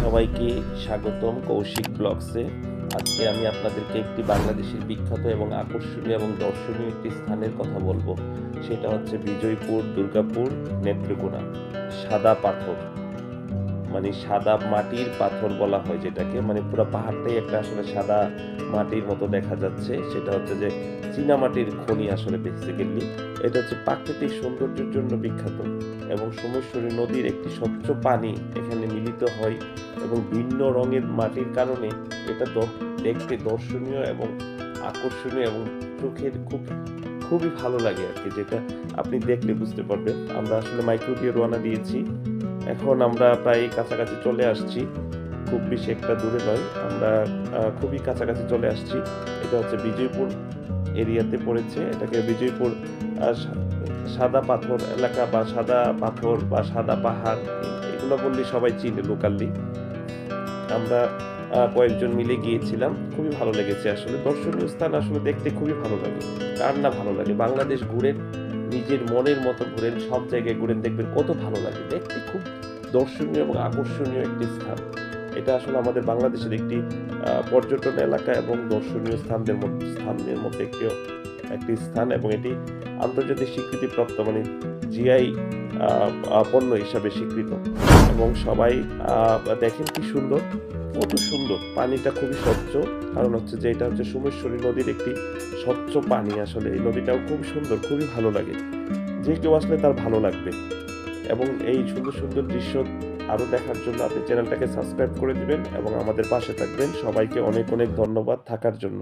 সবাইকে স্বাগতম কৌশিক ব্লগসে। আজকে আমি আপনাদেরকে একটি বাংলাদেশের বিখ্যাত এবং আকর্ষণীয় এবং দর্শনীয় একটি স্থানের কথা বলবো। সেটা হচ্ছে বিজয়পুর, দুর্গাপুর, নেত্রকোনা। সাদা পাথর, মানে সাদা মাটির পাথর বলা হয় যেটাকে, মানে পুরো পাহাড়টাই একটা আসলে সাদা মাটির মতো দেখা যাচ্ছে। সেটা হচ্ছে যে চীনা মাটির খনি আসলে বেসিক্যালি। এটা হচ্ছে প্রাকৃতিক সৌন্দর্যের জন্য বিখ্যাত এবং সোমেশ্বরী নদীর একটি স্বচ্ছ পানি এখানে মিলিত হয় এবং ভিন্ন রঙের মাটির কারণে এটা দেখতে দর্শনীয় এবং আকর্ষণীয় এবং চোখের খুবই ভালো লাগে আর কি, যেটা আপনি দেখলে বুঝতে পারবেন। আমরা আসলে মাইক্রো দিয়ে রওনা দিয়েছি, এখন আমরা প্রায় কাছাকাছি চলে আসছি, খুব বেশি একটা দূরে নয়, আমরা খুবই কাছাকাছি চলে আসছি। এটা হচ্ছে বিজয়পুর এরিয়াতে পড়েছে, এটাকে বিজয়পুর সাদা পাথর এলাকা বা সাদা পাথর বা সাদা পাহাড় এগুলো বললে সবাই চিনে লোকালি। আমরা কয়েকজন মিলে গিয়েছিলাম, খুবই ভালো লেগেছে। আসলে দর্শনীয় স্থান আসলে দেখতে খুবই ভালো লাগে, কার না ভালো লাগে। বাংলাদেশ ঘুরেন, নিজের মনের মতো ঘুরেন, সব জায়গায় ঘুরেন, দেখবেন কত ভালো লাগে। দেখতে খুব দর্শনীয় এবং আকর্ষণীয় একটি স্থান। এটা আসলে আমাদের বাংলাদেশের একটি পর্যটন এলাকা এবং দর্শনীয় স্থানের মধ্যে একটি স্থান, এবং এটি আন্তর্জাতিক স্বীকৃতিপ্রাপ্ত, মানে জিআই পণ্য হিসাবে স্বীকৃত। এবং সবাই দেখেন কি সুন্দর, কত সুন্দর, পানিটা খুবই স্বচ্ছ। কারণ হচ্ছে যে এটা হচ্ছে সোমেশ্বরী নদীর একটি স্বচ্ছ পানি। আসলে এই নদীটাও খুব সুন্দর, খুবই ভালো লাগে, যে কেউ আসলে তার ভালো লাগবে। এবং এই সুন্দর সুন্দর দৃশ্য আরও দেখার জন্য আপনি চ্যানেলটাকে সাবস্ক্রাইব করে দিবেন এবং আমাদের পাশে থাকবেন। সবাইকে অনেক অনেক ধন্যবাদ থাকার জন্য।